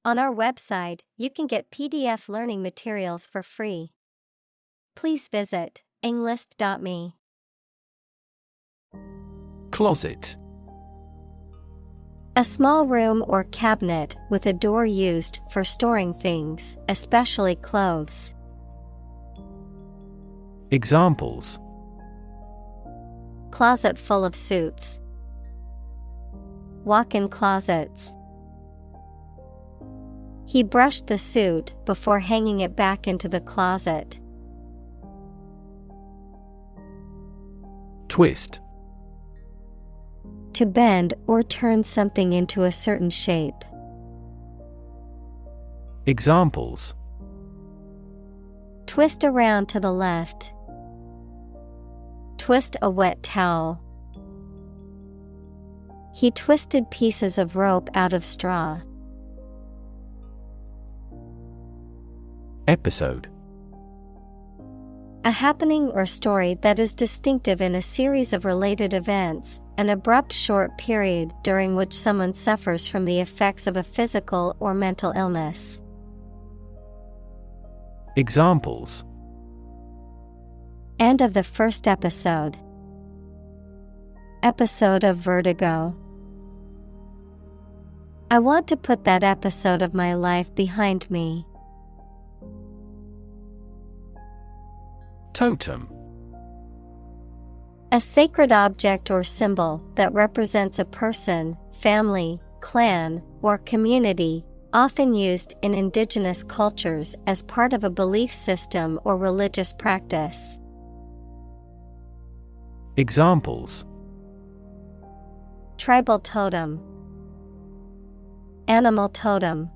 On our website, you can get PDF learning materials for free. Please visit englist.me. Closet. A small room or cabinet with a door used for storing things, especially clothes. Examples: Closet full of suits. Walk-in closets. He brushed the suit before hanging it back into the closet. Twist. To bend or turn something into a certain shape. Examples: Twist around to the left. Twist a wet towel. He twisted pieces of rope out of straw. Episode. A happening or story that is distinctive in a series of related events, an abrupt short period during which someone suffers from the effects of a physical or mental illness. Examples: End of the first episode. Episode of vertigo. I want to put that episode of my life behind me. Totem. A sacred object or symbol that represents a person, family, clan, or community, often used in indigenous cultures as part of a belief system or religious practice. Examples: Tribal totem. Animal totem.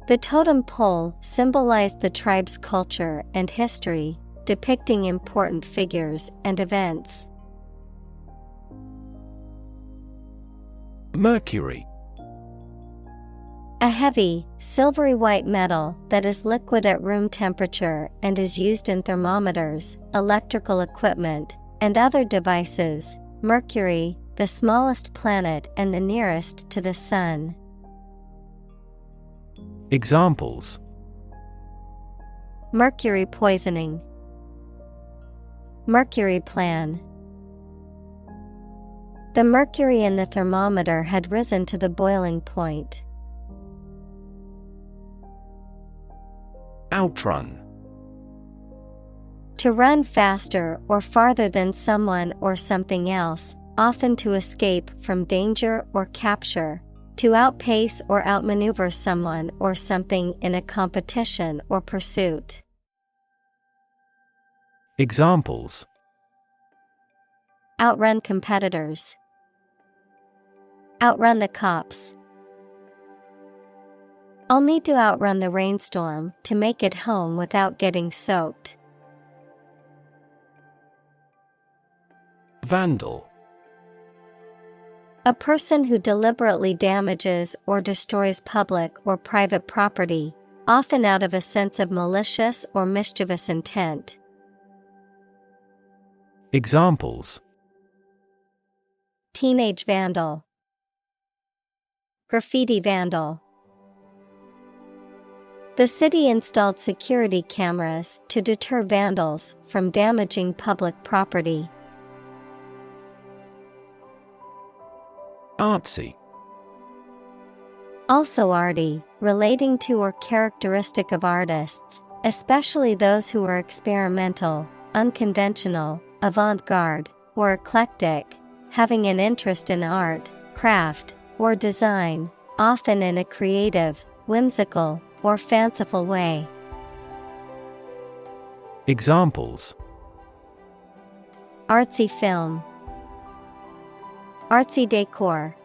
The totem pole symbolized the tribe's culture and history, depicting important figures and events. Mercury. A heavy, silvery white metal that is liquid at room temperature and is used in thermometers, electrical equipment, and other devices. Mercury, the smallest planet and the nearest to the Sun. Examples: Mercury poisoning. Mercury plan. The mercury in the thermometer had risen to the boiling point. Outrun. To run faster or farther than someone or something else, often to escape from danger or capture. To outpace or outmaneuver someone or something in a competition or pursuit. Examples: Outrun competitors. Outrun the cops. I'll need to outrun the rainstorm to make it home without getting soaked. Vandal. A person who deliberately damages or destroys public or private property, often out of a sense of malicious or mischievous intent. Examples: Teenage vandal. Graffiti vandal. The city installed security cameras to deter vandals from damaging public property. Artsy. Also arty, relating to or characteristic of artists, especially those who are experimental, unconventional, avant-garde, or eclectic, having an interest in art, craft, or design, often in a creative, whimsical, or fanciful way. Examples: Artsy film. Artsy decor.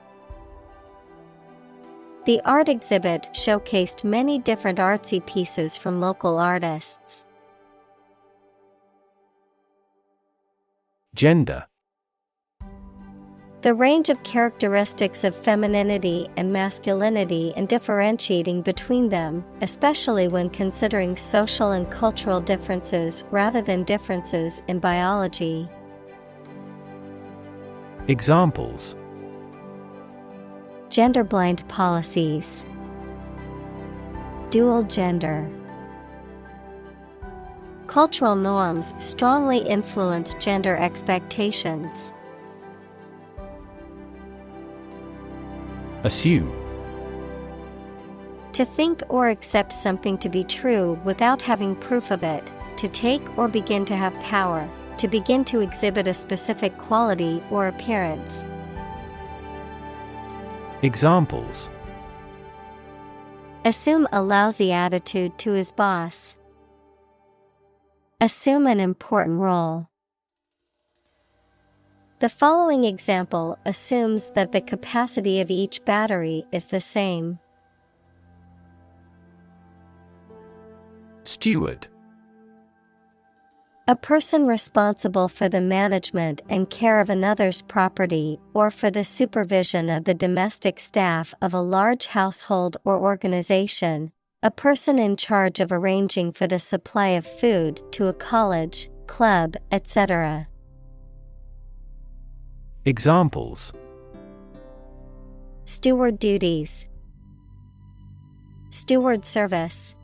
The art exhibit showcased many different artsy pieces from local artists. Gender. The range of characteristics of femininity and masculinity and differentiating between them, especially when considering social and cultural differences rather than differences in biology. Examples: Gender-blind policies. Dual gender. Cultural norms strongly influence gender expectations. Assume. To think or accept something to be true without having proof of it, to take or begin to have power, to begin to exhibit a specific quality or appearance. Examples. Assume a lousy attitude to his boss. Assume an important role. The following example assumes that the capacity of each battery is the same. Steward. A person responsible for the management and care of another's property or for the supervision of the domestic staff of a large household or organization. A person in charge of arranging for the supply of food to a college, club, etc. Examples. Steward duties. Steward service.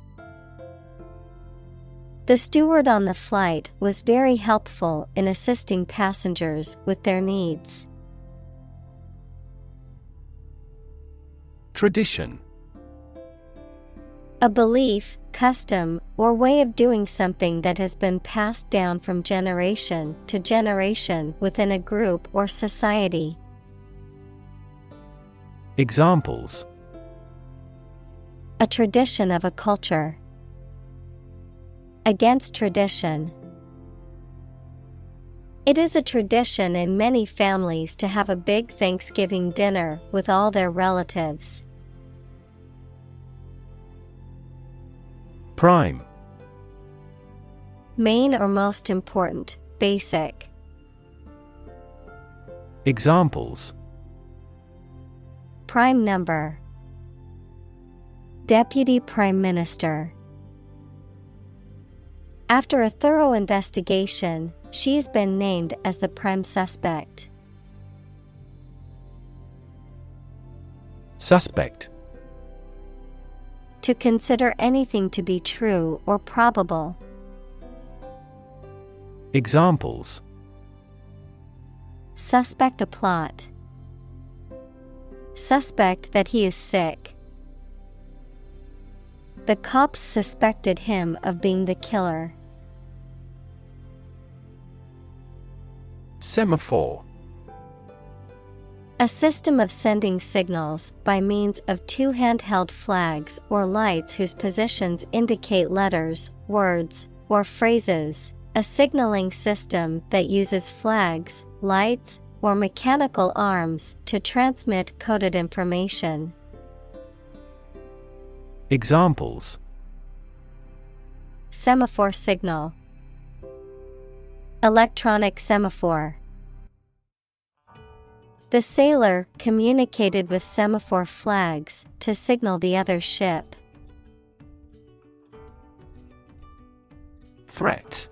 The steward on the flight was very helpful in assisting passengers with their needs. Tradition. A belief, custom, or way of doing something that has been passed down from generation to generation within a group or society. Examples. A tradition of a culture. Against tradition. It is a tradition in many families to have a big Thanksgiving dinner with all their relatives. Prime. Main or most important, basic. Examples. Prime number. Deputy Prime Minister. After a thorough investigation, she's been named as the prime suspect. Suspect. To consider anything to be true or probable. Examples. Suspect a plot. Suspect that he is sick. The cops suspected him of being the killer. Semaphore. A system of sending signals by means of two handheld flags or lights whose positions indicate letters, words, or phrases. A signaling system that uses flags, lights, or mechanical arms to transmit coded information. Examples. Semaphore signal. Electronic semaphore. The sailor communicated with semaphore flags to signal the other ship. Threat.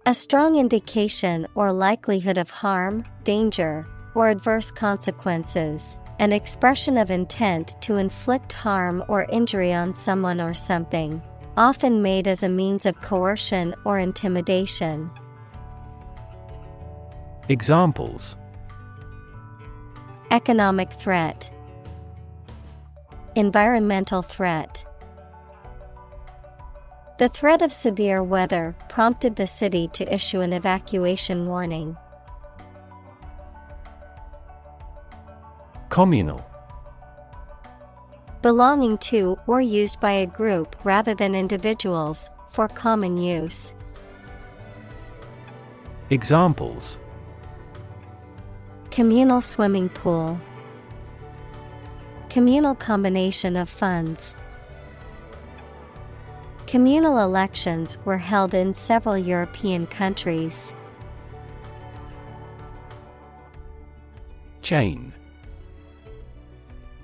A strong indication or likelihood of harm, danger, or adverse consequences. An expression of intent to inflict harm or injury on someone or something, often made as a means of coercion or intimidation. Examples. Economic threat. Environmental threat. The threat of severe weather prompted the city to issue an evacuation warning. Communal. Belonging to or used by a group rather than individuals, for common use. Examples. Communal swimming pool. Communal combination of funds. Communal elections were held in several European countries. Chain.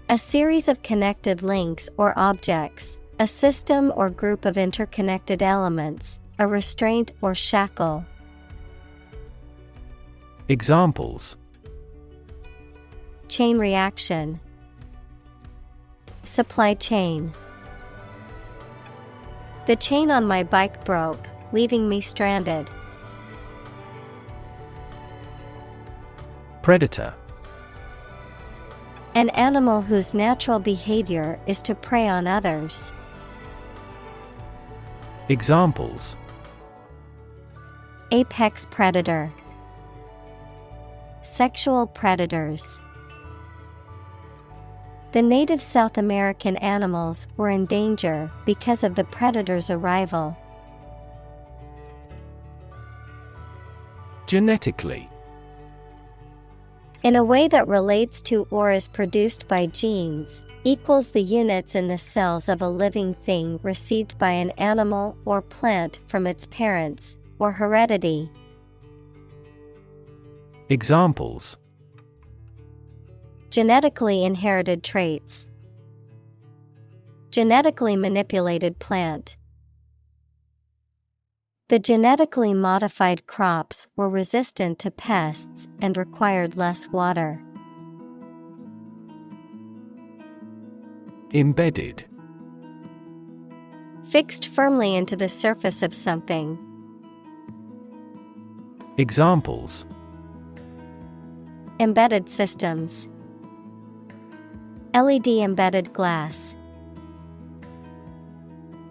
A series of connected links or objects, a system or group of interconnected elements, a restraint or shackle. Examples. chain reaction. Supply chain. The chain on my bike broke, leaving me stranded. Predator. An animal whose natural behavior is to prey on others. Examples: Apex predator. Sexual predators. The native South American animals were in danger because of the predator's arrival. Genetically. In a way that relates to or is produced by genes, equals the units in the cells of a living thing received by an animal or plant from its parents, or heredity. Examples: Genetically inherited traits. Genetically manipulated plant. The genetically modified crops were resistant to pests and required less water. Embedded. Fixed firmly into the surface of something. Examples: Embedded systems. LED embedded glass.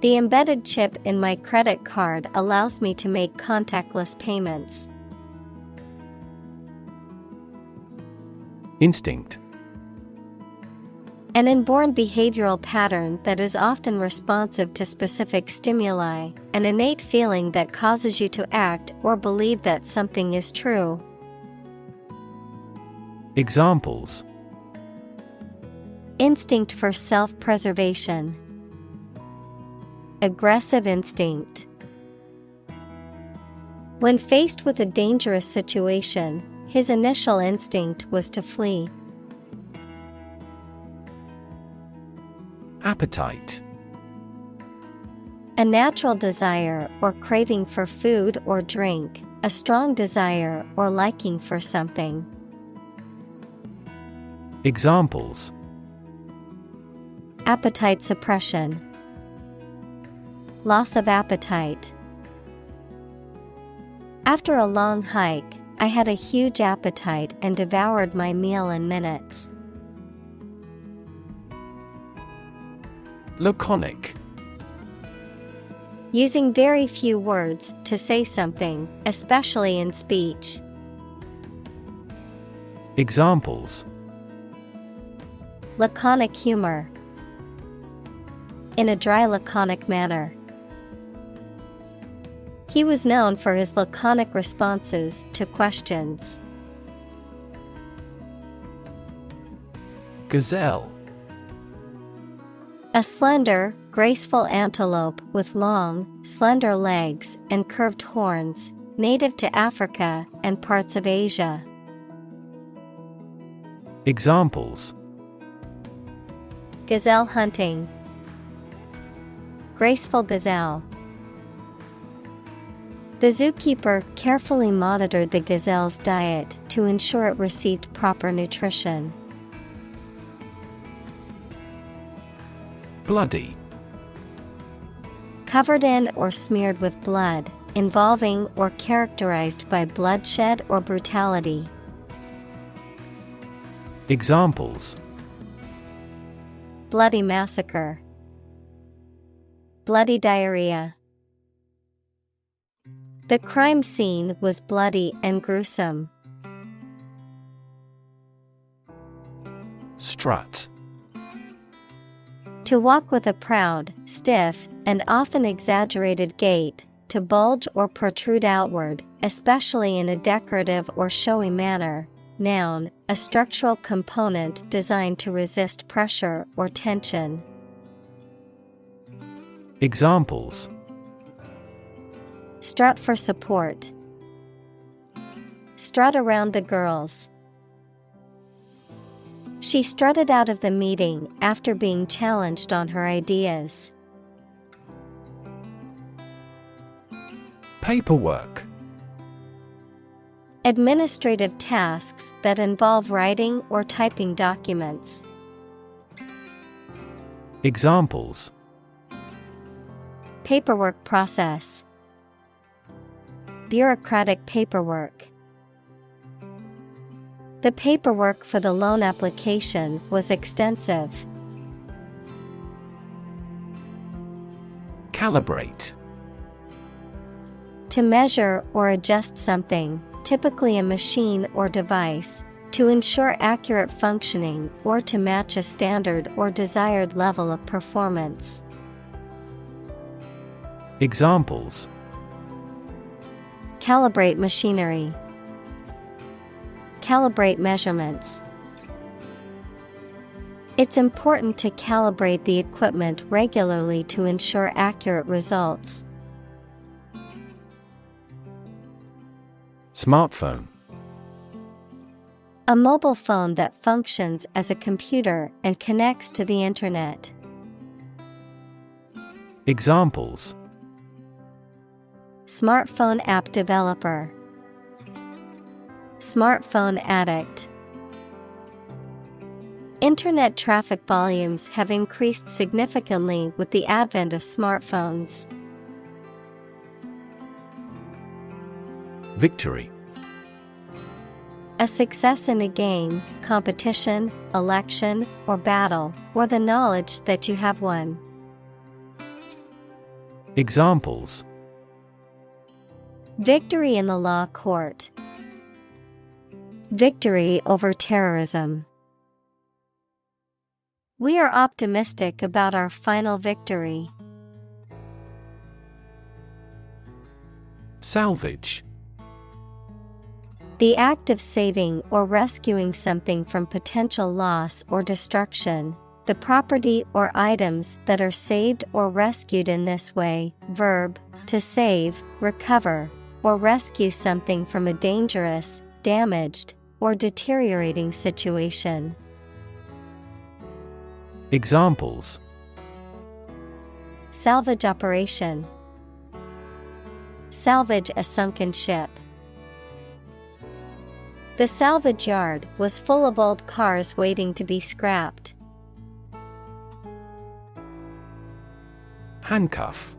The embedded chip in my credit card allows me to make contactless payments. Instinct. An inborn behavioral pattern that is often responsive to specific stimuli, an innate feeling that causes you to act or believe that something is true. Examples: Instinct for self-preservation. Aggressive instinct. When faced with a dangerous situation, his initial instinct was to flee. Appetite. A natural desire or craving for food or drink, a strong desire or liking for something. Examples: Appetite suppression. Loss of appetite. After a long hike, I had a huge appetite and devoured my meal in minutes. Laconic. Using very few words to say something, especially in speech. Examples: Laconic humor. In a dry, laconic manner. He was known for his laconic responses to questions. Gazelle. A slender, graceful antelope with long, slender legs and curved horns, native to Africa and parts of Asia. Examples: Gazelle hunting. Graceful gazelle. The zookeeper carefully monitored the gazelle's diet to ensure it received proper nutrition. Bloody. Covered in or smeared with blood, involving or characterized by bloodshed or brutality. Examples: Bloody massacre. Bloody diarrhea. The crime scene was bloody and gruesome. Strut. To walk with a proud, stiff, and often exaggerated gait, to bulge or protrude outward, especially in a decorative or showy manner. Noun, a structural component designed to resist pressure or tension. Examples: Strut for support. Strut around the girls. She strutted out of the meeting after being challenged on her ideas. Paperwork. Administrative tasks that involve writing or typing documents. Examples: Paperwork process. Bureaucratic paperwork. The paperwork for the loan application was extensive. Calibrate. To measure or adjust something, typically a machine or device, to ensure accurate functioning or to match a standard or desired level of performance. Examples: Calibrate machinery. Calibrate measurements. It's important to calibrate the equipment regularly to ensure accurate results. Smartphone. A mobile phone that functions as a computer and connects to the internet. Examples: Smartphone app developer. Smartphone addict. Internet traffic volumes have increased significantly with the advent of smartphones. Victory. A success in a game, competition, election, or battle, or the knowledge that you have won. Examples: Victory in the law court. Victory over terrorism. We are optimistic about our final victory. Salvage. The act of saving or rescuing something from potential loss or destruction, the property or items that are saved or rescued in this way. Verb, to save, recover, or rescue something from a dangerous, damaged, or deteriorating situation. Examples: Salvage operation. Salvage a sunken ship. The salvage yard was full of old cars waiting to be scrapped. Handcuff.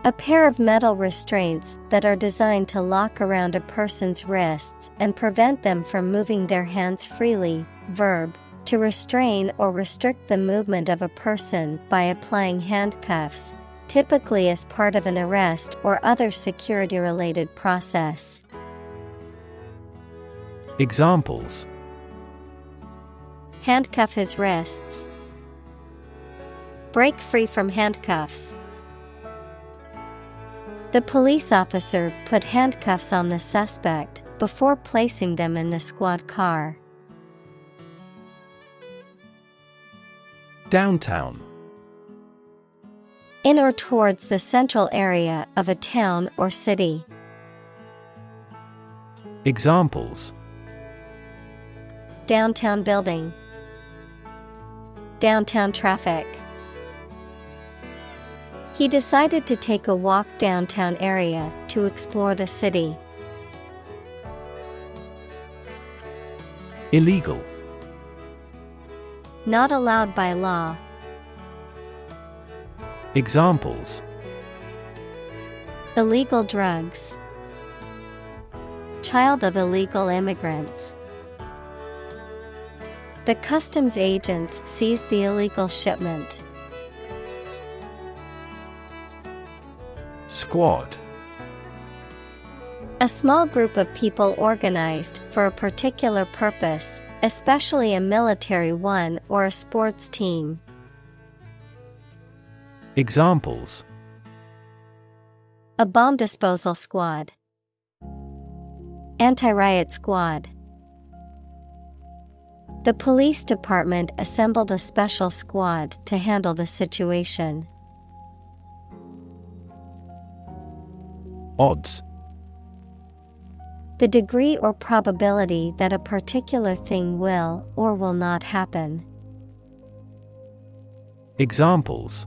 A pair of metal restraints that are designed to lock around a person's wrists and prevent them from moving their hands freely. Verb, to restrain or restrict the movement of a person by applying handcuffs, typically as part of an arrest or other security-related process. Examples: Handcuff his wrists. Break free from handcuffs. The police officer put handcuffs on the suspect before placing them in the squad car. Downtown. In or towards the central area of a town or city. Examples: Downtown building. Downtown traffic. He decided to take a walk downtown area to explore the city. Illegal. Not allowed by law. Examples: Illegal drugs. Child of illegal immigrants. The customs agents seized the illegal shipment. Squad. A small group of people organized for a particular purpose, especially a military one or a sports team. Examples: A bomb disposal squad. Anti-riot squad. The police department assembled a special squad to handle the situation. Odds. The degree or probability that a particular thing will or will not happen. Examples: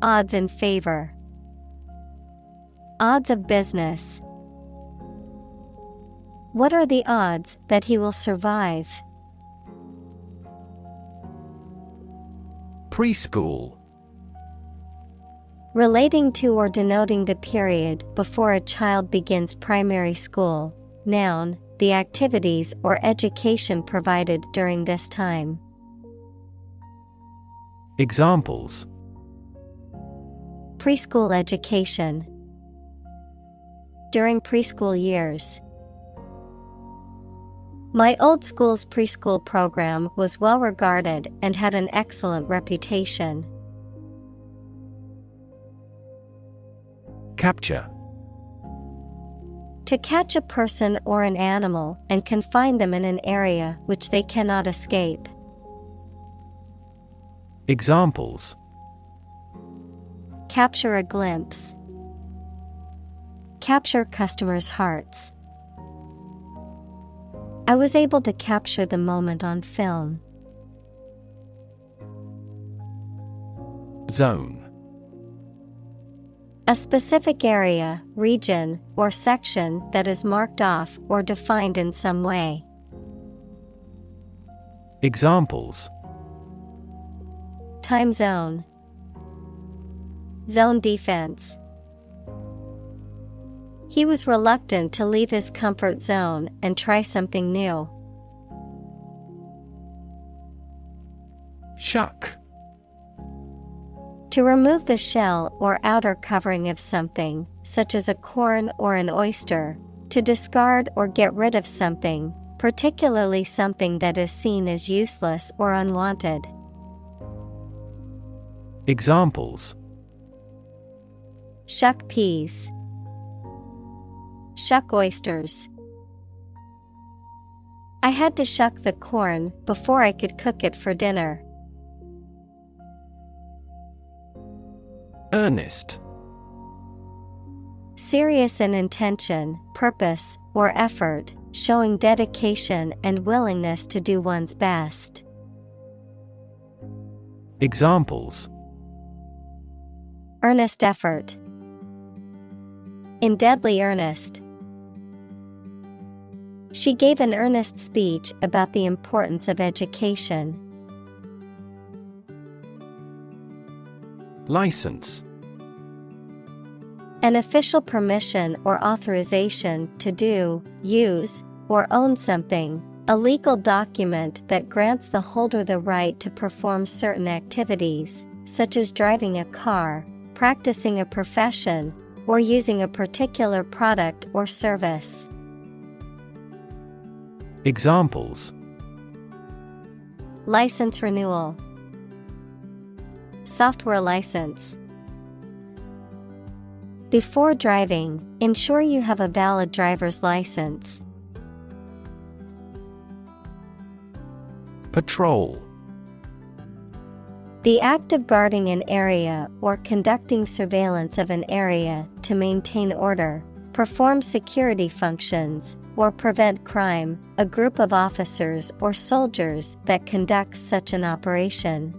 Odds in favor. Odds of business. What are the odds that he will survive? Preschool. Relating to or denoting the period before a child begins primary school. Noun, the activities or education provided during this time. Examples: Preschool education. During preschool years. My old school's preschool program was well regarded and had an excellent reputation. Capture. To catch a person or an animal and confine them in an area which they cannot escape. Examples: Capture a glimpse. Capture customers' hearts. I was able to capture the moment on film. Zone. A specific area, region, or section that is marked off or defined in some way. Examples: Time zone. Zone defense. He was reluctant to leave his comfort zone and try something new. Shuck. To remove the shell or outer covering of something, such as a corn or an oyster. To discard or get rid of something, particularly something that is seen as useless or unwanted. Examples: Shuck peas. Shuck oysters. I had to shuck the corn before I could cook it for dinner. Earnest. Serious in intention, purpose, or effort, showing dedication and willingness to do one's best. Examples: Earnest effort. In deadly earnest. She gave an earnest speech about the importance of education. License. An official permission or authorization to do, use, or own something, a legal document that grants the holder the right to perform certain activities, such as driving a car, practicing a profession, or using a particular product or service. Examples: License renewal. Software license. Before driving, ensure you have a valid driver's license. Patrol. The act of guarding an area or conducting surveillance of an area to maintain order, perform security functions, or prevent crime, a group of officers or soldiers that conducts such an operation.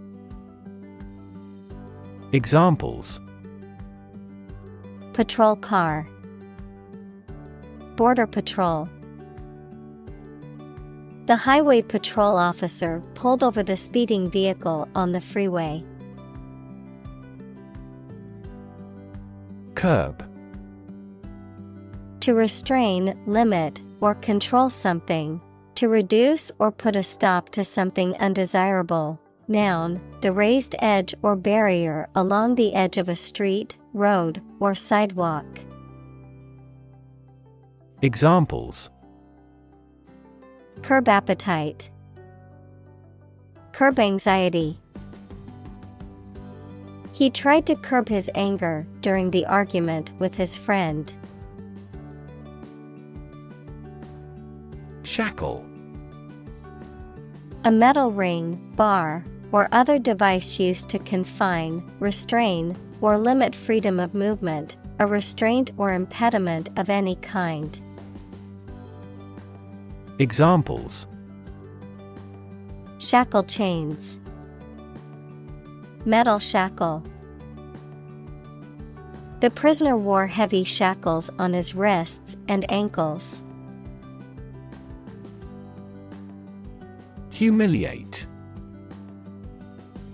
Examples: Patrol car. Border patrol. The highway patrol officer pulled over the speeding vehicle on the freeway. Curb. To restrain, limit, or control something. To reduce or put a stop to something undesirable. Noun, the raised edge or barrier along the edge of a street, road, or sidewalk. Examples: Curb appetite. Curb anxiety. He tried to curb his anger during the argument with his friend. Shackle. A metal ring, bar, or other device used to confine, restrain, or limit freedom of movement, a restraint or impediment of any kind. Examples: Shackle chains. Metal shackle. The prisoner wore heavy shackles on his wrists and ankles. Humiliate.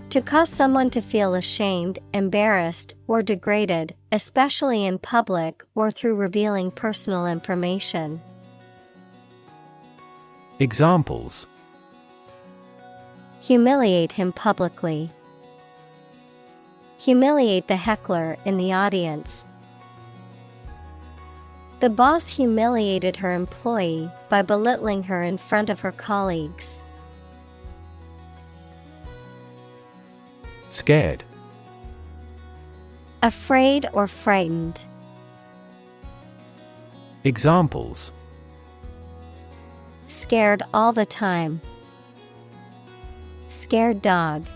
To cause someone to feel ashamed, embarrassed, or degraded, especially in public or through revealing personal information. Examples: Humiliate him publicly. Humiliate the heckler in the audience. The boss humiliated her employee by belittling her in front of her colleagues. Scared. Afraid or frightened. Examples: Scared all the time. Scared dog.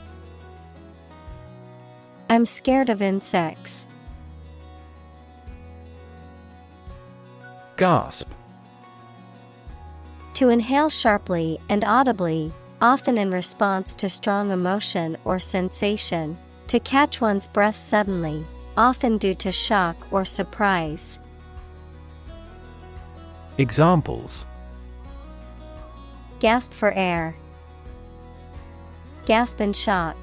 I'm scared of insects. Gasp. To inhale sharply and audibly, often in response to strong emotion or sensation. To catch one's breath suddenly, often due to shock or surprise. Examples: Gasp for air. Gasp in shock.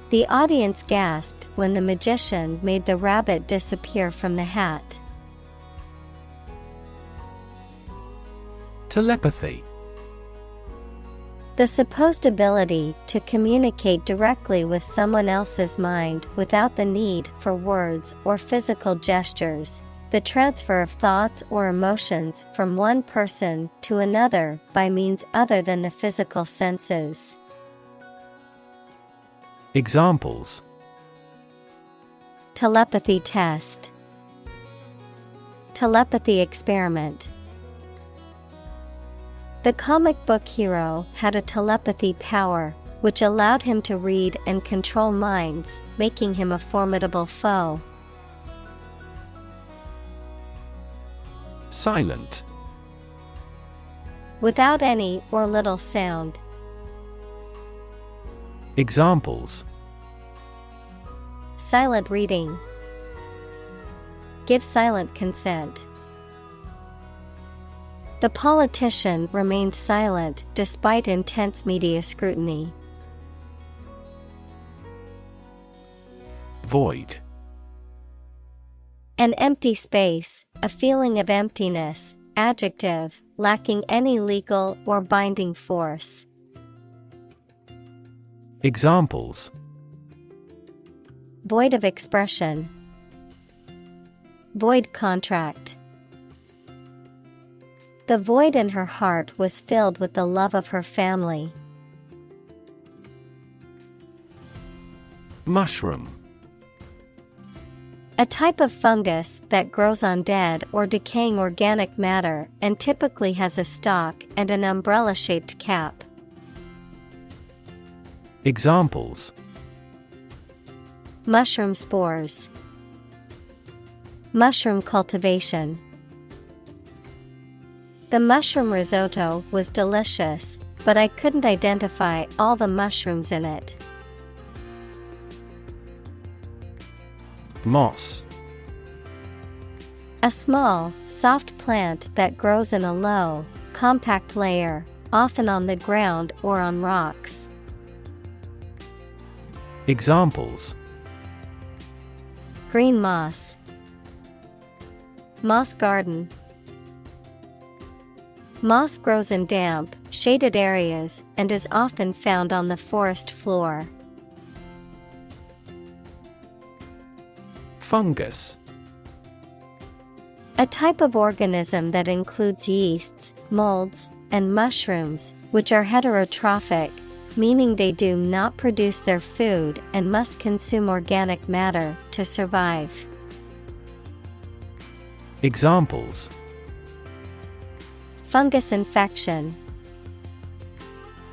The audience gasped when the magician made the rabbit disappear from the hat. Telepathy. The supposed ability to communicate directly with someone else's mind without the need for words or physical gestures. The transfer of thoughts or emotions from one person to another by means other than the physical senses. Examples: Telepathy test. Telepathy experiment. The comic book hero had a telepathy power, which allowed him to read and control minds, making him a formidable foe. Silent. Without any or little sound. Examples: Silent reading. Give silent consent. The politician remained silent despite intense media scrutiny. Void. An empty space, a feeling of emptiness, adjective, lacking any legal or binding force. Examples: Void of expression. Void contract. The void in her heart was filled with the love of her family. Mushroom. A type of fungus that grows on dead or decaying organic matter and typically has a stalk and an umbrella-shaped cap. Examples: Mushroom spores. Mushroom cultivation. The mushroom risotto was delicious, but I couldn't identify all the mushrooms in it. Moss. A small, soft plant that grows in a low, compact layer, often on the ground or on rocks. Examples: Green moss. Moss garden. Moss grows in damp, shaded areas and is often found on the forest floor. Fungus. A type of organism that includes yeasts, molds, and mushrooms, which are heterotrophic, meaning they do not produce their food and must consume organic matter to survive. Examples: Fungus infection.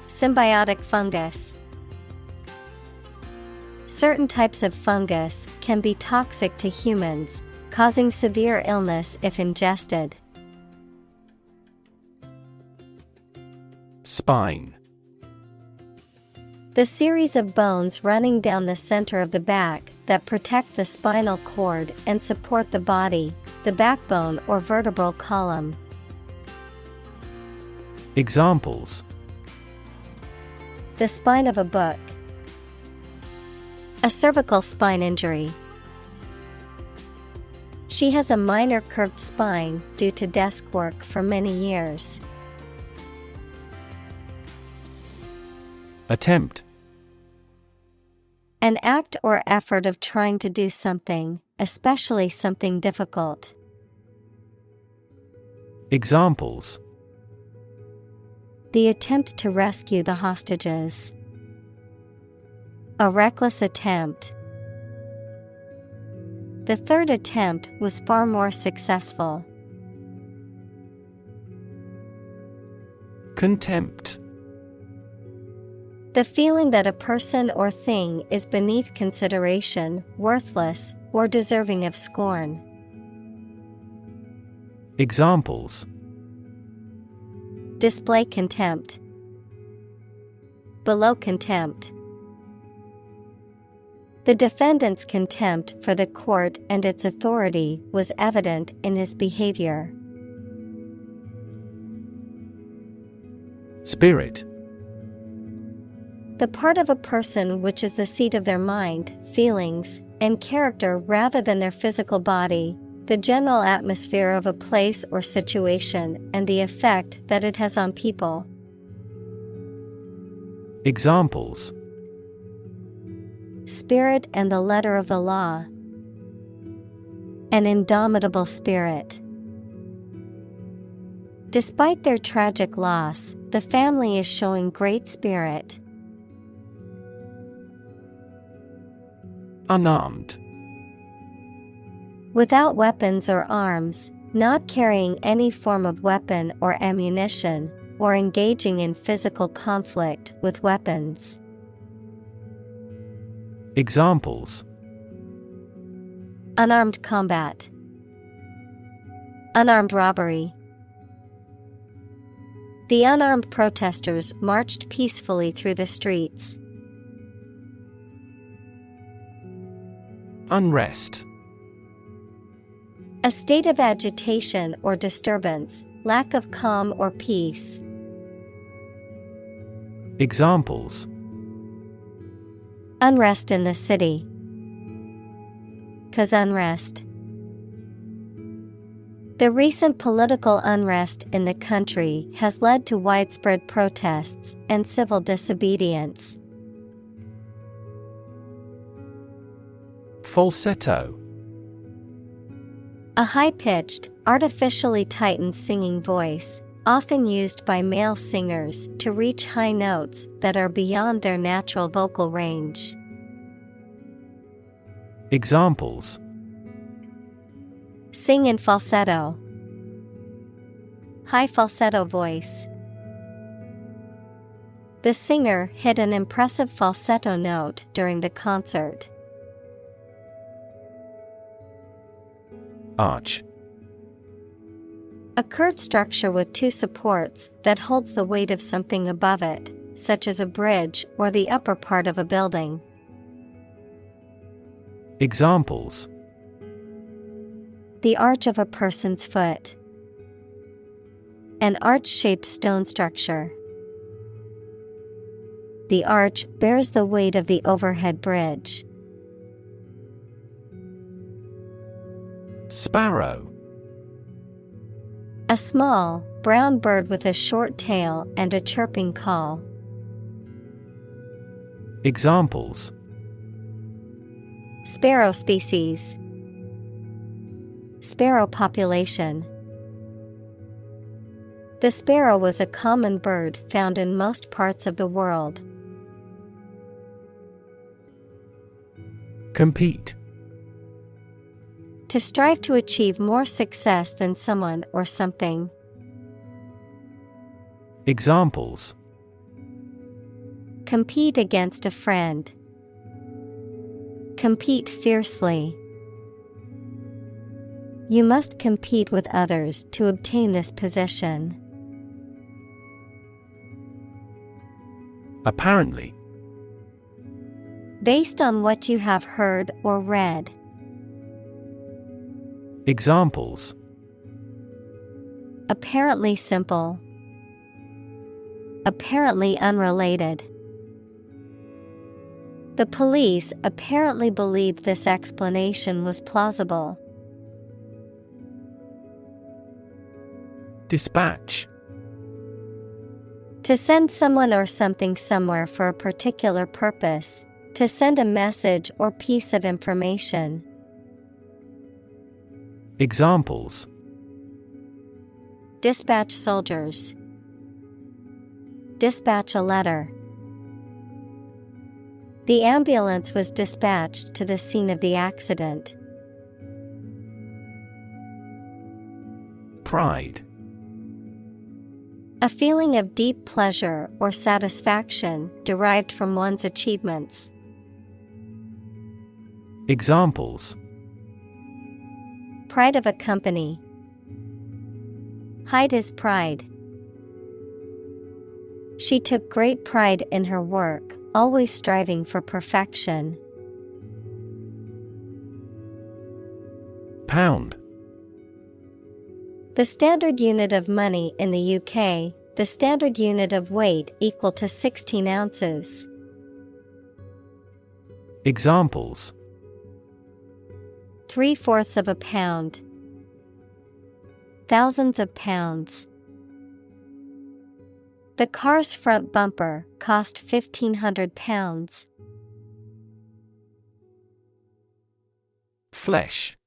Symbiotic fungus. Certain types of fungus can be toxic to humans, causing severe illness if ingested. Spine. The series of bones running down the center of the back that protect the spinal cord and support the body, the backbone or vertebral column. Examples: the spine of a book, a cervical spine injury. She has a minor curved spine due to desk work for many years. Attempt: An act or effort of trying to do something, especially something difficult. Examples: the attempt to rescue the hostages, a reckless attempt. The third attempt was far more successful. Contempt: the feeling that a person or thing is beneath consideration, worthless, or deserving of scorn. Examples: display contempt, below contempt. The defendant's contempt for the court and its authority was evident in his behavior. Spirit: the part of a person which is the seat of their mind, feelings, and character rather than their physical body, the general atmosphere of a place or situation and the effect that it has on people. Examples: spirit and the letter of the law, an indomitable spirit. Despite their tragic loss, the family is showing great spirit. Unarmed: without weapons or arms, not carrying any form of weapon or ammunition, or engaging in physical conflict with weapons. Examples: unarmed combat, unarmed robbery. The unarmed protesters marched peacefully through the streets. Unrest: a state of agitation or disturbance, lack of calm or peace. Examples: unrest in the city, cause unrest. The recent political unrest in the country has led to widespread protests and civil disobedience. Falsetto: a high-pitched, artificially tightened singing voice, often used by male singers to reach high notes that are beyond their natural vocal range. Examples: sing in falsetto, high falsetto voice. The singer hit an impressive falsetto note during the concert. Arch: a curved structure with two supports that holds the weight of something above it, such as a bridge or the upper part of a building. Examples: the arch of a person's foot, an arch-shaped stone structure. The arch bears the weight of the overhead bridge. Sparrow: a small, brown bird with a short tail and a chirping call. Examples: sparrow species, sparrow population. The sparrow was a common bird found in most parts of the world. Compete: to strive to achieve more success than someone or something. Examples: compete against a friend, compete fiercely. You must compete with others to obtain this position. Apparently: based on what you have heard or read. Examples: apparently simple, apparently unrelated. The police apparently believed this explanation was plausible. Dispatch. To send someone or something somewhere for a particular purpose. To send a message or piece of information. Examples: Dispatch soldiers. Dispatch a letter. The ambulance was dispatched to the scene of the accident. Pride. A feeling of deep pleasure or satisfaction derived from one's achievements. Examples: Pride of a company. Hide his pride. She took great pride in her work, always striving for perfection. Pound. The standard unit of money in the UK, the standard unit of weight equal to 16 ounces. Examples: 3/4 of a pound. Thousands of pounds. The car's front bumper cost £1,500. Flesh.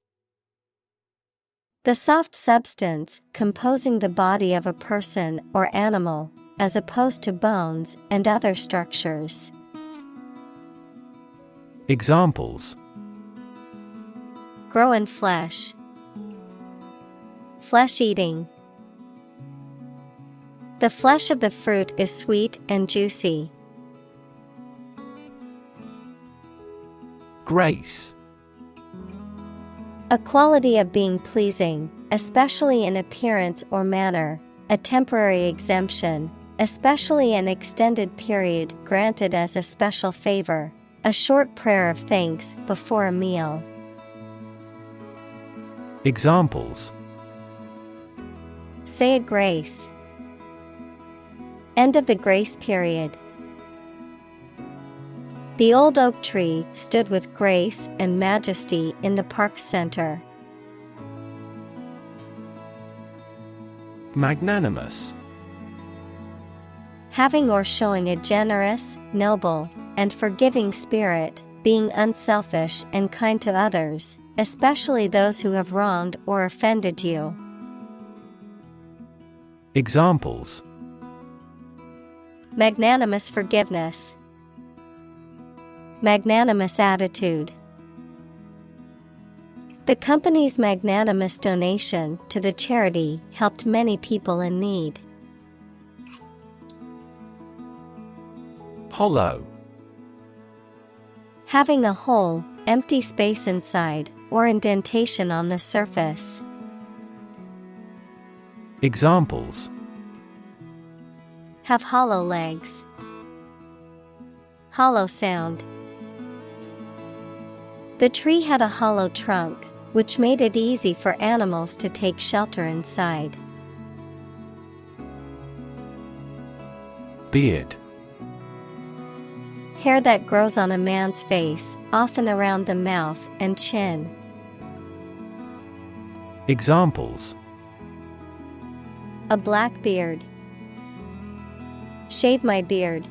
The soft substance composing the body of a person or animal, as opposed to bones and other structures. Examples: Grow in flesh. Flesh eating. The flesh of the fruit is sweet and juicy. Grace. A quality of being pleasing, especially in appearance or manner, a temporary exemption, especially an extended period granted as a special favor, a short prayer of thanks before a meal. Examples: Say a grace. End of the grace period. The old oak tree stood with grace and majesty in the park's center. Magnanimous. Having or showing a generous, noble, and forgiving spirit, being unselfish and kind to others, especially those who have wronged or offended you. Examples: Magnanimous forgiveness. Magnanimous attitude. The company's magnanimous donation to the charity helped many people in need. Hollow. Having a hole, empty space inside, or indentation on the surface. Examples: Have hollow legs. Hollow sound. The tree had a hollow trunk, which made it easy for animals to take shelter inside. Beard. Hair that grows on a man's face, often around the mouth and chin. Examples: A black beard. Shave my beard.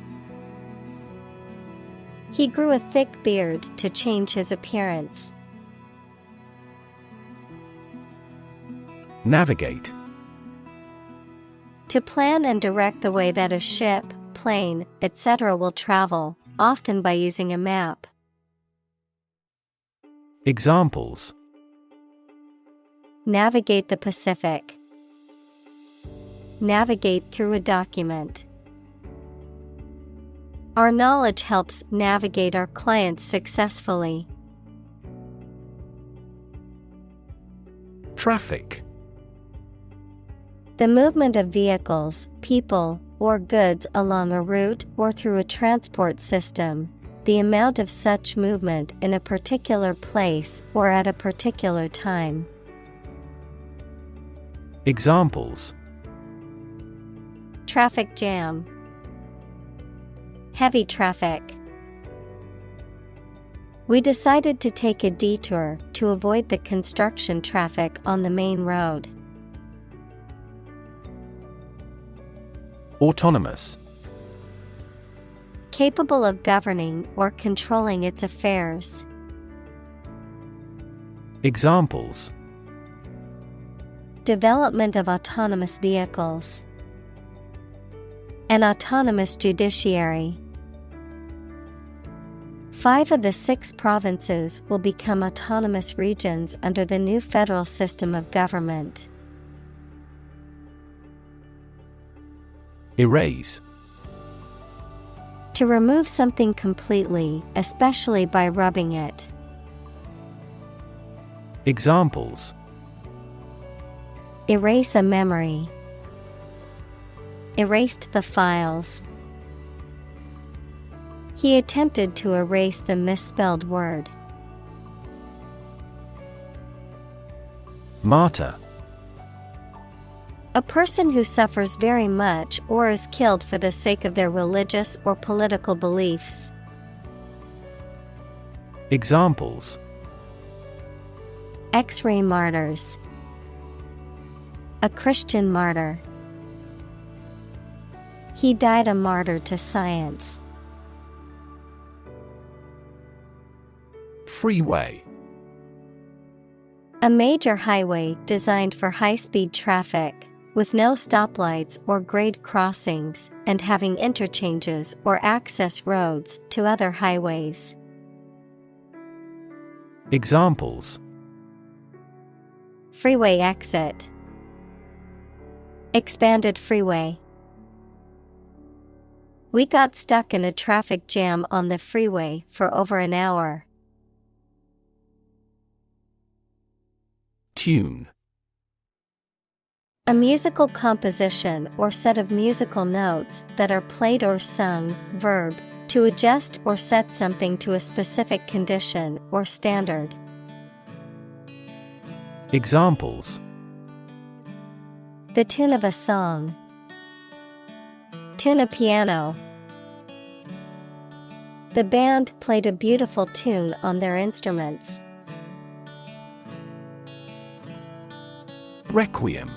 He grew a thick beard to change his appearance. Navigate. To plan and direct the way that a ship, plane, etc. will travel, often by using a map. Examples: Navigate the Pacific. Navigate through a document. Our knowledge helps navigate our clients successfully. Traffic. The movement of vehicles, people, or goods along a route or through a transport system. The amount of such movement in a particular place or at a particular time. Examples: Traffic jam. Heavy traffic. We decided to take a detour to avoid the construction traffic on the main road. Autonomous. Capable of governing or controlling its affairs. Examples: Development of autonomous vehicles. An autonomous judiciary. 5 of the 6 provinces will become autonomous regions under the new federal system of government. Erase. To remove something completely, especially by rubbing it. Examples: Erase a memory. Erased the files. He attempted to erase the misspelled word. Martyr. A person who suffers very much or is killed for the sake of their religious or political beliefs. Examples: X-ray martyrs. A Christian martyr. He died a martyr to science. Freeway. A major highway designed for high-speed traffic, with no stoplights or grade crossings, and having interchanges or access roads to other highways. Examples: Freeway exit. Expanded freeway. We got stuck in a traffic jam on the freeway for over an hour. Tune. A musical composition or set of musical notes that are played or sung. Verb, to adjust or set something to a specific condition or standard. Examples: The tune of a song. Tune a piano. The band played a beautiful tune on their instruments. Requiem.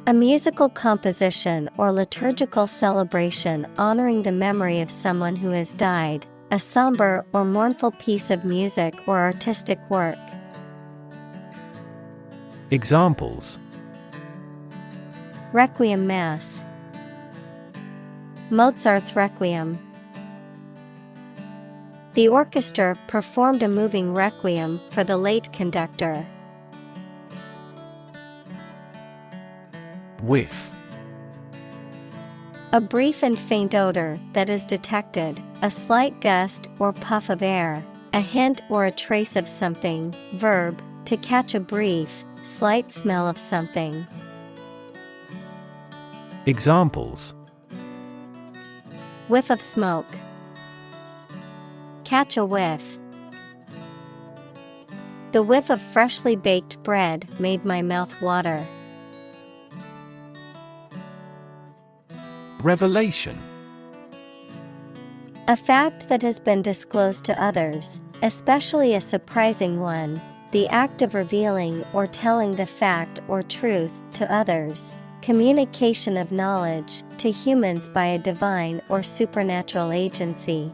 A musical composition or liturgical celebration honoring the memory of someone who has died, a somber or mournful piece of music or artistic work. Examples: Requiem Mass. Mozart's Requiem. The orchestra performed a moving requiem for the late conductor. Whiff. A brief and faint odor that is detected, a slight gust or puff of air, a hint or a trace of something. Verb, to catch a brief, slight smell of something. Examples: Whiff of smoke. Catch a whiff. The whiff of freshly baked bread made my mouth water. Revelation. A fact that has been disclosed to others, especially a surprising one, the act of revealing or telling the fact or truth to others, communication of knowledge to humans by a divine or supernatural agency.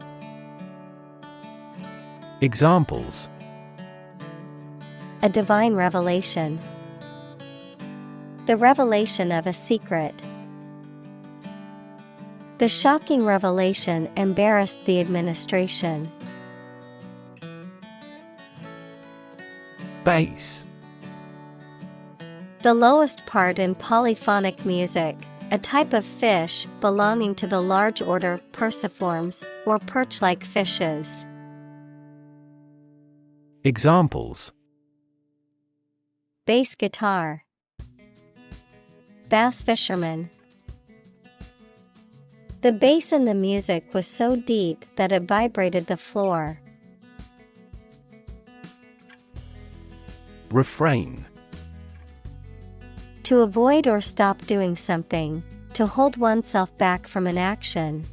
Examples: A divine revelation. The revelation of a secret. The shocking revelation embarrassed the administration. Bass. The lowest part in polyphonic music, a type of fish belonging to the large order Perciformes or perch-like fishes. Examples: Bass guitar. Bass fisherman. The bass in the music was so deep that it vibrated the floor. Refrain. To avoid or stop doing something, to hold oneself back from an action,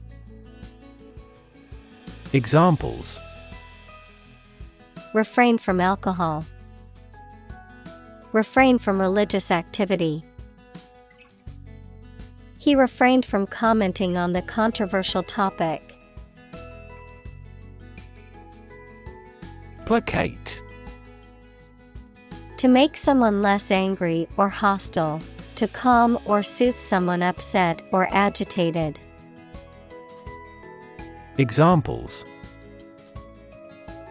Examples. Refrain from alcohol. Refrain from religious activity. He refrained from commenting on the controversial topic. Placate. To make someone less angry or hostile, to calm or soothe someone upset or agitated. Examples.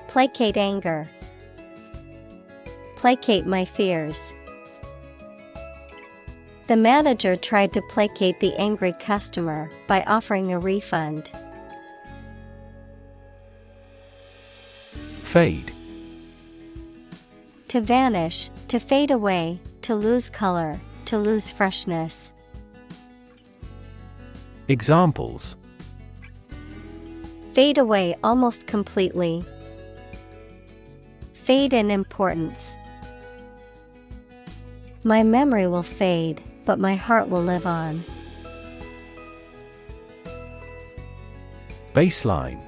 Placate anger. Placate my fears. The manager tried to placate the angry customer by offering a refund. Fade. To vanish, to fade away, to lose color, to lose freshness. Examples. Fade away almost completely. Fade in importance. My memory will fade, but my heart will live on. Baseline.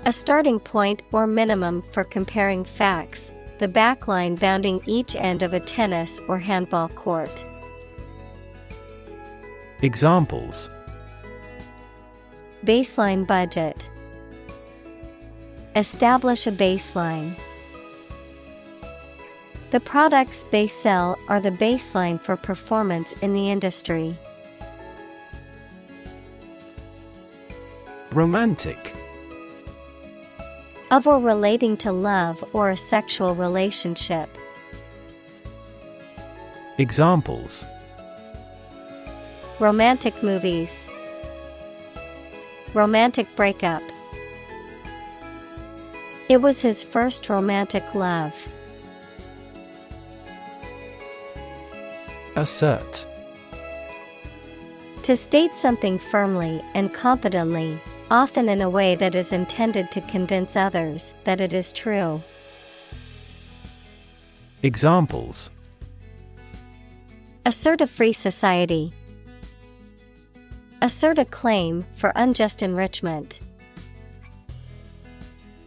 A starting point or minimum for comparing facts, the backline bounding each end of a tennis or handball court. Examples. Baseline budget. Establish a baseline. The products they sell are the baseline for performance in the industry. Romantic. Of or relating to love or a sexual relationship. Examples. Romantic movies. Romantic breakup. It was his first romantic love. Assert. To state something firmly and confidently, often in a way that is intended to convince others that it is true. Examples. Assert a free society. Assert a claim for unjust enrichment.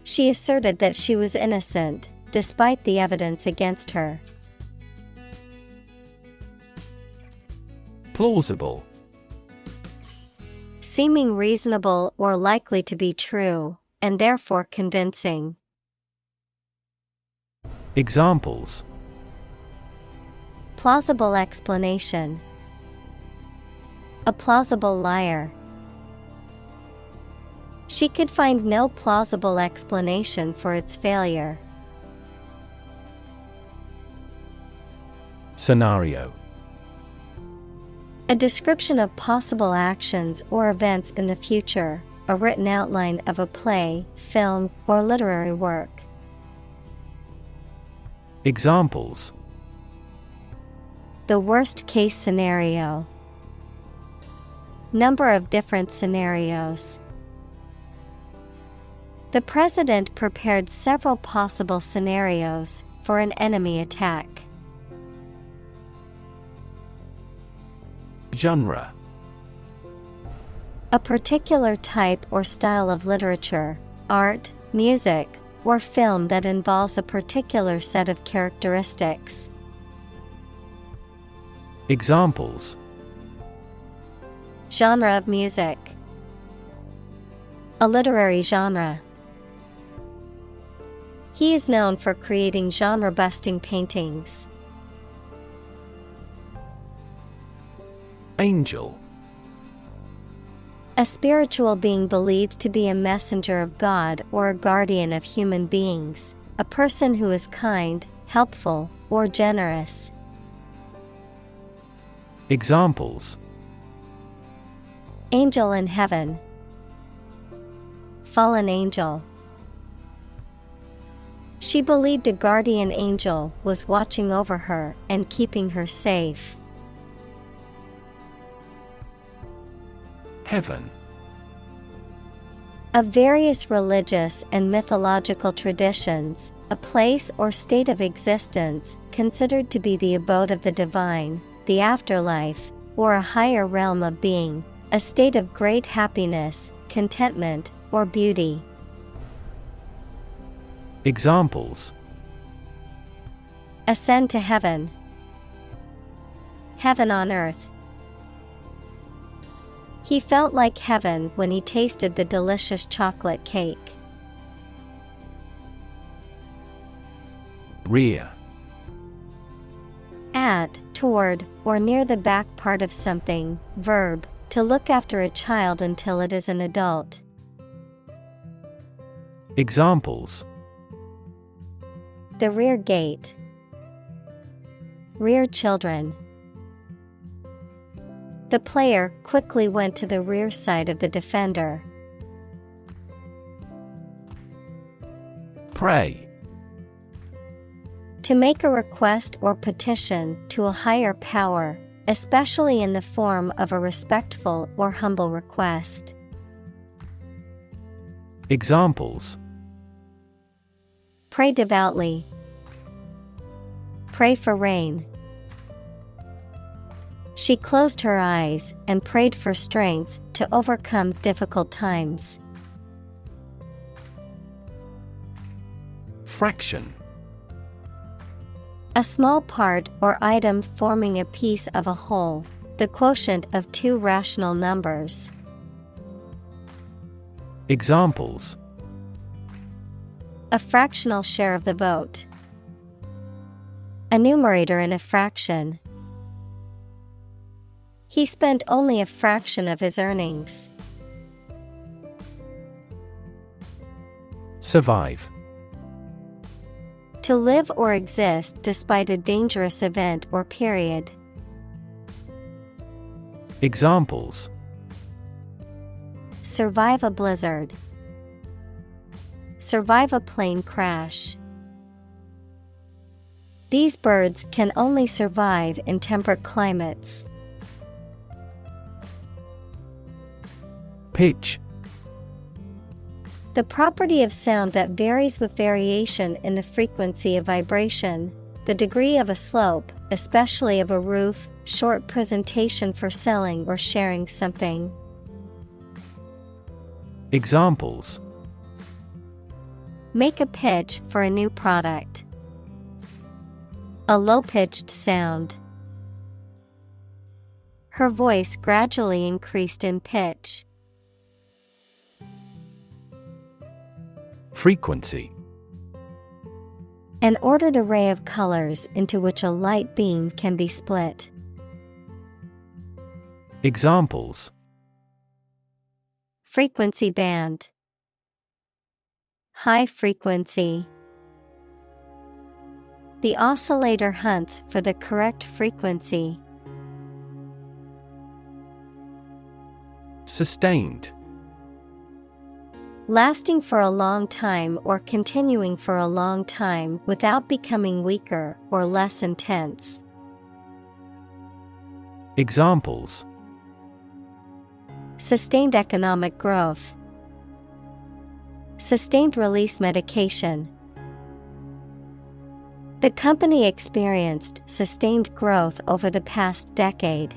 She asserted that she was innocent, despite the evidence against her. Plausible. Seeming reasonable or likely to be true, and therefore convincing. Examples. Plausible explanation. A plausible liar. She could find no plausible explanation for its failure. Scenario. A description of possible actions or events in the future, a written outline of a play, film, or literary work. Examples. The worst case scenario. Number of different scenarios. The president prepared several possible scenarios for an enemy attack. Genre. A particular type or style of literature, art, music, or film that involves a particular set of characteristics. Examples. Genre of music. A literary genre. He is known for creating genre-busting paintings. Angel. A spiritual being believed to be a messenger of God or a guardian of human beings, a person who is kind, helpful, or generous. Examples. Angel in heaven. Fallen angel. She believed a guardian angel was watching over her and keeping her safe. Heaven. Of various religious and mythological traditions, a place or state of existence considered to be the abode of the divine, the afterlife, or a higher realm of being, a state of great happiness, contentment, or beauty. Examples: Ascend to heaven. Heaven on earth. He felt like heaven when he tasted the delicious chocolate cake. Rear. At, toward, or near the back part of something. Verb, to look after a child until it is an adult. Examples: The rear gate. Rear children. The player quickly went to the rear side of the defender. Pray. To make a request or petition to a higher power, especially in the form of a respectful or humble request. Examples: Pray devoutly. Pray for rain. She closed her eyes and prayed for strength to overcome difficult times. Fraction. A small part or item forming a piece of a whole, the quotient of two rational numbers. Examples: A fractional share of the vote. A numerator in a fraction. He spent only a fraction of his earnings. Survive. To live or exist despite a dangerous event or period. Examples: Survive a blizzard. Survive a plane crash. These birds can only survive in temperate climates. Pitch. The property of sound that varies with variation in the frequency of vibration, the degree of a slope, especially of a roof, short presentation for selling or sharing something. Examples: Make a pitch for a new product. A low-pitched sound. Her voice gradually increased in pitch. Frequency. An ordered array of colors into which a light beam can be split. Examples: Frequency band. High frequency. The oscillator hunts for the correct frequency. Sustained. Lasting for a long time or continuing for a long time without becoming weaker or less intense. Examples: Sustained economic growth. Sustained release medication. The company experienced sustained growth over the past decade.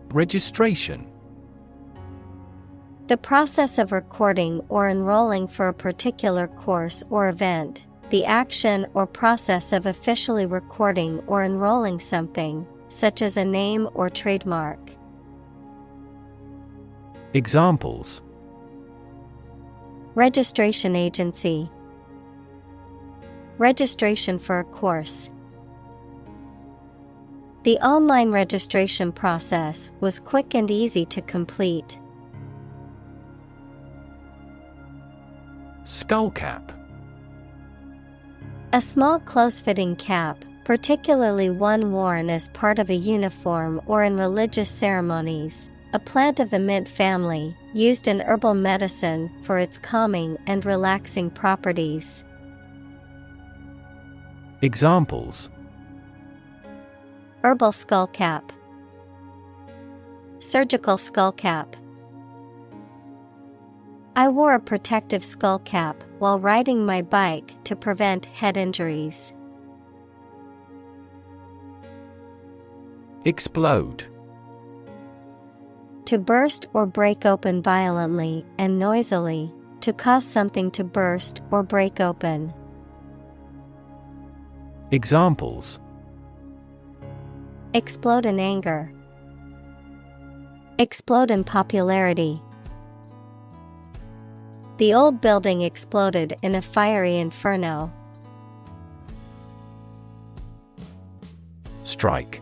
Registration. The process of recording or enrolling for a particular course or event, the action or process of officially recording or enrolling something, such as a name or trademark. Examples: Registration agency. Registration for a course. The online registration process was quick and easy to complete. Skullcap. A small close-fitting cap, particularly one worn as part of a uniform or in religious ceremonies, a plant of the mint family, used in herbal medicine for its calming and relaxing properties. Examples: Herbal skullcap. Surgical skullcap. I wore a protective skullcap while riding my bike to prevent head injuries. Explode. To burst or break open violently and noisily, to cause something to burst or break open. Examples: Explode in anger. Explode in popularity. The old building exploded in a fiery inferno. Strike.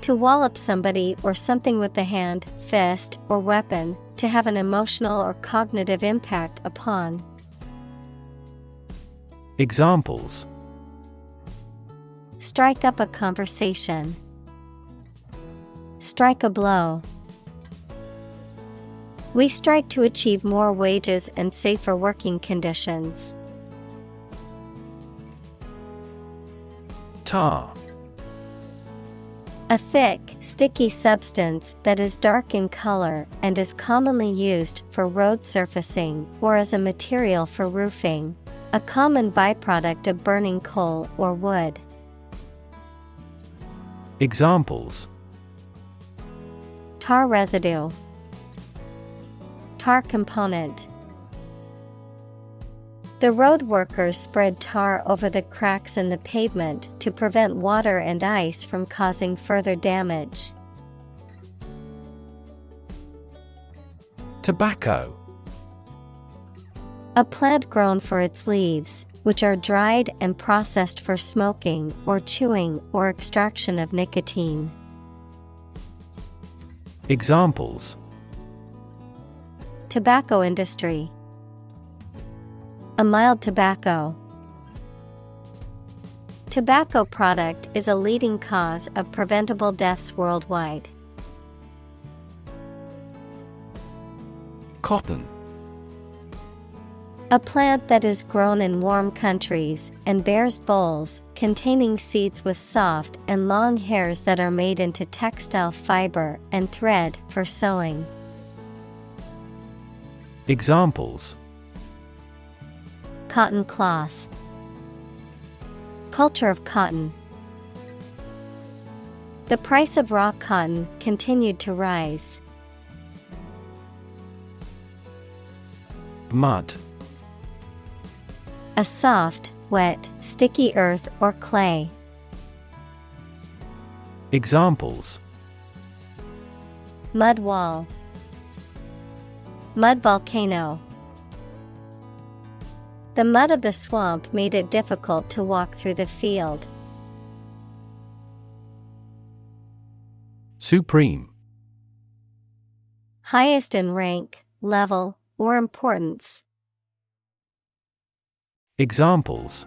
To wallop somebody or something with the hand, fist, or weapon, to have an emotional or cognitive impact upon. Examples: Strike up a conversation. Strike a blow. We strike to achieve more wages and safer working conditions. Tar. A thick, sticky substance that is dark in color and is commonly used for road surfacing or as a material for roofing, a common byproduct of burning coal or wood. Examples: Tar residue. Tar component. The road workers spread tar over the cracks in the pavement to prevent water and ice from causing further damage. Tobacco. A plant grown for its leaves, which are dried and processed for smoking or chewing or extraction of nicotine. Examples: Tobacco industry. A mild tobacco. Tobacco product is a leading cause of preventable deaths worldwide. Cotton. A plant that is grown in warm countries and bears bolls containing seeds with soft and long hairs that are made into textile fiber and thread for sewing. Examples: Cotton cloth. Culture of cotton. The price of raw cotton continued to rise. Mud. A soft, wet, sticky earth or clay. Examples: Mud wall. Mud volcano. The mud of the swamp made it difficult to walk through the field. Supreme. Highest in rank, level, or importance. Examples: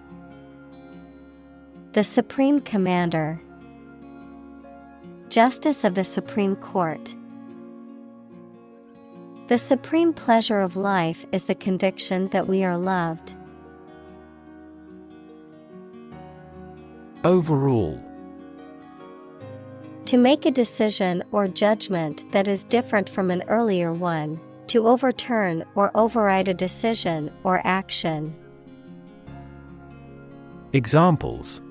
The Supreme Commander. Justice of the Supreme Court. The supreme pleasure of life is the conviction that we are loved. Overall. To make a decision or judgment that is different from an earlier one, to overturn or override a decision or action. Examples: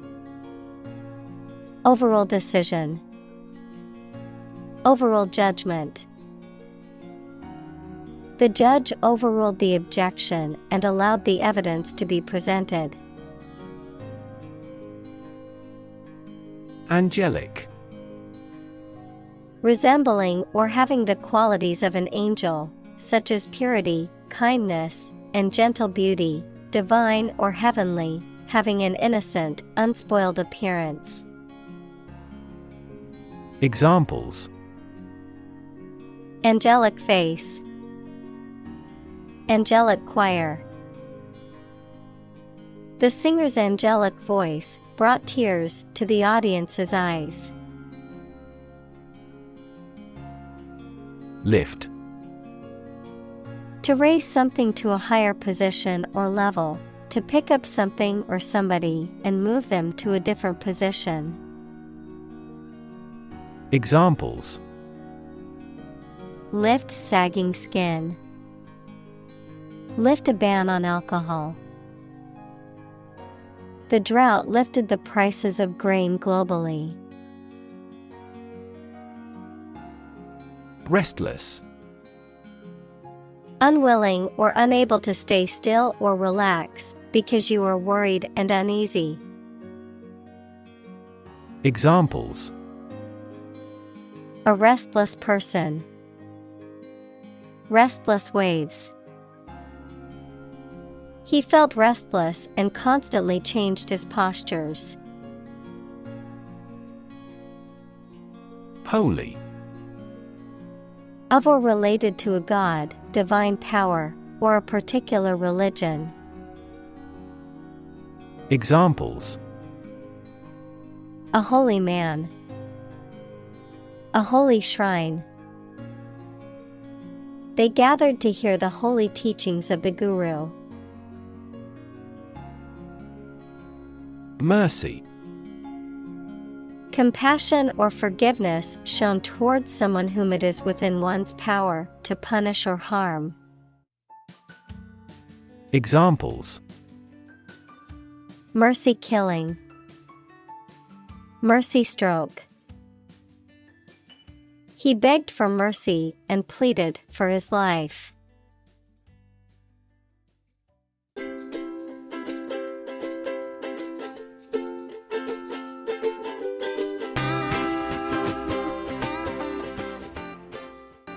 Overrule decision. Overrule judgment. The judge overruled the objection and allowed the evidence to be presented. Angelic. Resembling or having the qualities of an angel, such as purity, kindness, and gentle beauty, divine or heavenly, having an innocent, unspoiled appearance. Examples: Angelic face. Angelic choir. The singer's angelic voice brought tears to the audience's eyes. Lift. To raise something to a higher position or level, to pick up something or somebody and move them to a different position. Examples: Lift sagging skin. Lift a ban on alcohol. The drought lifted the prices of grain globally. Restless. Unwilling or unable to stay still or relax because you are worried and uneasy. Examples: A restless person. Restless waves. He felt restless and constantly changed his postures. Holy. Of or related to a god, divine power, or a particular religion. Examples: A holy man. A holy shrine. They gathered to hear the holy teachings of the Guru. Mercy. Compassion or forgiveness shown towards someone whom it is within one's power to punish or harm. Examples: Mercy killing. Mercy stroke. He begged for mercy and pleaded for his life.